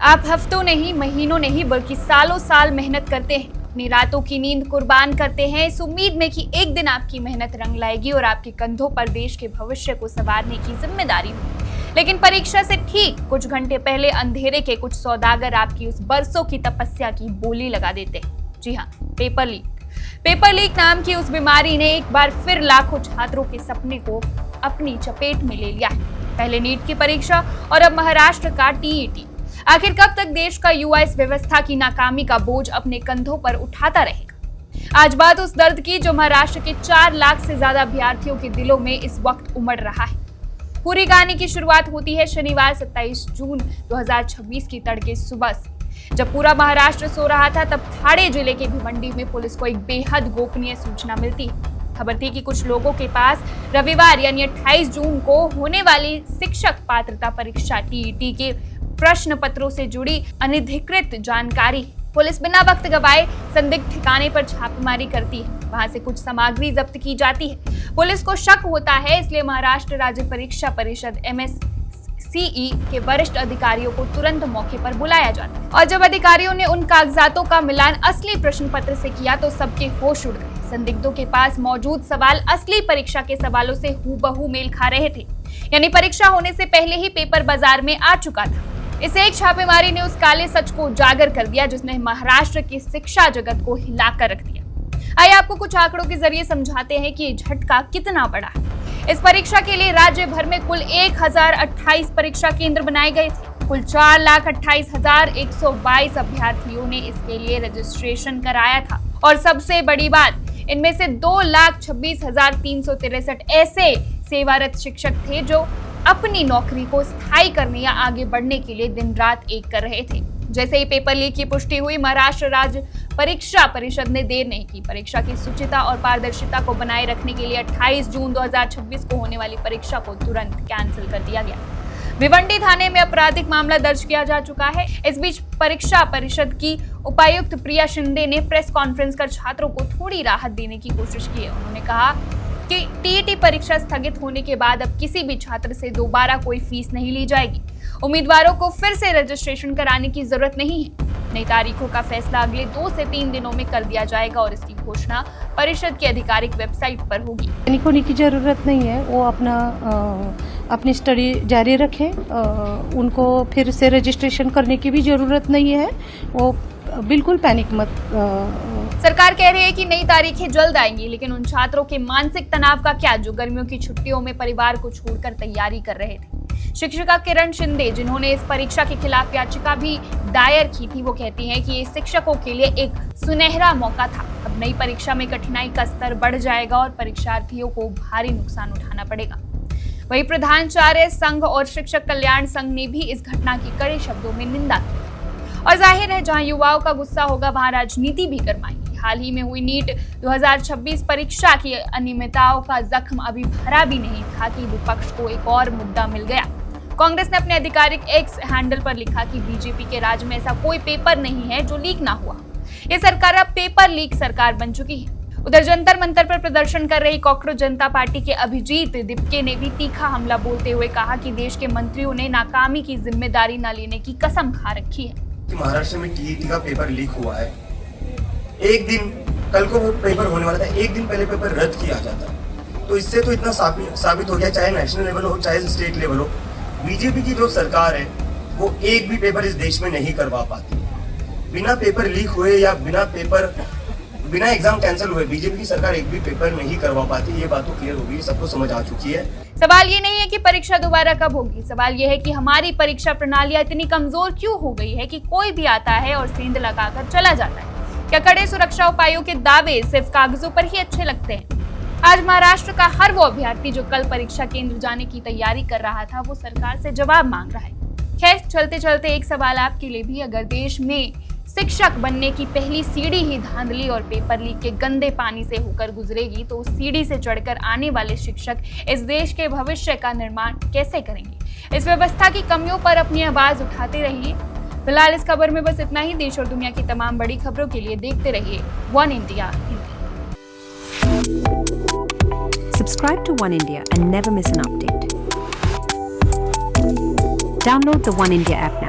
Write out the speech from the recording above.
आप हफ्तों नहीं, महीनों नहीं, बल्कि सालों साल मेहनत करते हैं, अपनी रातों की नींद कुर्बान करते हैं इस उम्मीद में कि एक दिन आपकी मेहनत रंग लाएगी और आपके कंधों पर देश के भविष्य को संवारने की जिम्मेदारी होगी। लेकिन परीक्षा से ठीक कुछ घंटे पहले अंधेरे के कुछ सौदागर आपकी उस बरसों की तपस्या की बोली लगा देते हैं। जी हाँ, पेपर लीक। पेपर लीक नाम की उस बीमारी ने एक बार फिर लाखों छात्रों के सपने को अपनी चपेट में ले लिया है। पहले नीट की परीक्षा और अब महाराष्ट्र का टीईटी। आखिर कब तक देश का युवा इस व्यवस्था की नाकामी का बोझ अपने कंधों पर उठाता रहेगा? आज बात उस दर्द की जो महाराष्ट्र के 4 लाख से ज्यादा अभ्यर्थियों के दिलों में इस वक्त उमड़ रहा है। पूरी कहानी की शुरुआत होती है शनिवार 27 जून 2026 की तड़के सुबह से। जब पूरा महाराष्ट्र सो रहा था तब ठाणे जिले के भिवंडी में पुलिस को एक बेहद गोपनीय सूचना मिलती है। खबर थी कि कुछ लोगों के पास रविवार यानी 28 जून को होने वाली शिक्षक पात्रता परीक्षा टीईटी के प्रश्न पत्रों से जुड़ी अनधिकृत जानकारी। पुलिस बिना वक्त गवाए संदिग्ध ठिकाने पर छापेमारी करती है, वहां से कुछ सामग्री जब्त की जाती है। पुलिस को शक होता है, इसलिए महाराष्ट्र राज्य परीक्षा परिषद MSCE के वरिष्ठ अधिकारियों को तुरंत मौके पर बुलाया जाता है। और जब अधिकारियों ने उन कागजातों का मिलान असली प्रश्न पत्र से किया तो सबके होश उड़ गए। संदिग्धों के पास मौजूद सवाल असली परीक्षा के सवालों से हूबहू मेल खा रहे थे, यानी परीक्षा होने से पहले ही पेपर बाजार में आ चुका था। इस एक छापेमारी ने उस काले सच को उजागर कर दिया जिसने महाराष्ट्र की शिक्षा जगत को हिलाकर रख दिया। आइए आपको कुछ आंकड़ों के जरिए समझाते हैं कि ये झटका कितना बड़ा है। इस परीक्षा के लिए राज्य भर में कुल 1028 परीक्षा केंद्र बनाए गए थे। कुल 4,28,122 अभ्यर्थियों ने इसके लिए रजिस्ट्रेशन कराया था और सबसे बड़ी बात, इनमें से 2,26,363 ऐसे सेवारत शिक्षक थे जो अपनी नौकरी को स्थायी करने या आगे बढ़ने के लिए दिन रात एक कर रहे थे। जैसे ही पेपर लीक की पुष्टि हुई, महाराष्ट्र राज्य परीक्षा परिषद ने देर नहीं की। परीक्षा की शुचिता और पारदर्शिता को बनाए रखने के लिए 28 जून 2026 को होने वाली परीक्षा को तुरंत कैंसिल कर दिया गया। भिवंडी थाने में आपराधिक मामला दर्ज किया जा चुका है। इस बीच परीक्षा परिषद की उपायुक्त प्रिया शिंदे ने प्रेस कॉन्फ्रेंस कर छात्रों को थोड़ी राहत देने की कोशिश की है। उन्होंने कहा कि टीईटी परीक्षा स्थगित होने के बाद अब किसी भी छात्र से दोबारा कोई फीस नहीं ली जाएगी। उम्मीदवारों को फिर से रजिस्ट्रेशन कराने की जरूरत नहीं है। नई तारीखों का फैसला अगले 2 से 3 दिनों में कर दिया जाएगा और इसकी घोषणा परिषद की आधिकारिक वेबसाइट पर होगी। पैनिक होने की जरूरत नहीं है, वो अपनी स्टडी जारी रखें। उनको फिर से रजिस्ट्रेशन करने की भी जरूरत नहीं है, वो बिल्कुल पैनिक मत। सरकार कह रही है कि नई तारीखें जल्द आएंगी, लेकिन उन छात्रों के मानसिक तनाव का क्या जो गर्मियों की छुट्टियों में परिवार को छोड़कर तैयारी कर रहे थे। शिक्षिका किरण शिंदे, जिन्होंने इस परीक्षा के खिलाफ याचिका भी दायर की थी, वो कहती हैं कि ये शिक्षकों के लिए एक सुनहरा मौका था। अब नई परीक्षा में कठिनाई का स्तर बढ़ जाएगा और परीक्षार्थियों को भारी नुकसान उठाना पड़ेगा। वहीं प्रधानाचार्य संघ और शिक्षक कल्याण संघ ने भी इस घटना की कड़े शब्दों में निंदा की और जाहिर है जहां युवाओं का गुस्सा होगा वहां राजनीति भी गरमाएगी। हाल ही में हुई नीट 2026 परीक्षा की अनियमितताओं का जख्म अभी भरा भी नहीं था कि विपक्ष को एक और मुद्दा मिल गया। कांग्रेस ने अपने आधिकारिक एक्स हैंडल पर लिखा कि बीजेपी के राज में ऐसा कोई पेपर नहीं है जो लीक ना हुआ। ये सरकार अब पेपर लीक सरकार बन चुकी है। उधर जंतर मंतर पर प्रदर्शन कर रही कॉकरोच जनता पार्टी के अभिजीत दिपके ने भी तीखा हमला बोलते हुए कहा कि देश के मंत्रियों ने नाकामी की जिम्मेदारी न लेने की कसम खा रखी है। महाराष्ट्र में टीईटी का पेपर लीक हुआ है। एक दिन, कल को वो पेपर होने वाला था, एक दिन पहले पेपर रद्द किया जाता। तो इससे तो इतना साबित हो गया, चाहे नेशनल लेवल हो चाहे स्टेट लेवल हो, बीजेपी की जो सरकार है वो एक भी पेपर इस देश में नहीं करवा पाती। बिना पेपर लीक हुए या बिना एग्जाम कैंसिल हुए बीजेपी की सरकार एक भी पेपर नहीं करवा पाती। ये बात तो क्लियर हो गई, सबको समझ आ चुकी है। सवाल ये नहीं है कि परीक्षा दोबारा कब होगी, सवाल ये है कि हमारी परीक्षा प्रणालियां इतनी कमजोर क्यों हो गई है कि कोई भी आता है और सेंध लगाकर चला जाता है। क्या कड़े सुरक्षा उपायों के दावे सिर्फ कागजों पर ही अच्छे लगते हैं? आज महाराष्ट्र का हर वो अभ्यर्थी जो कल परीक्षा केंद्र जाने की तैयारी कर रहा था, वो सरकार से जवाब मांग रहा है। खैर, चलते चलते एक सवाल आपके लिए भी, अगर देश में शिक्षक बनने की पहली सीढ़ी ही धांधली और पेपर लीक के गंदे पानी से होकर गुजरेगी, तो उस सीढ़ी से चढ़कर आने वाले शिक्षक इस देश के भविष्य का निर्माण कैसे करेंगे? इस व्यवस्था की कमियों पर अपनी आवाज उठाते रहिए। फिलहाल इस खबर में बस इतना ही। देश और दुनिया की तमाम बड़ी खबरों के लिए देखते रहिए one India Hindi. Subscribe to One India and never miss an update. Download the One India app now.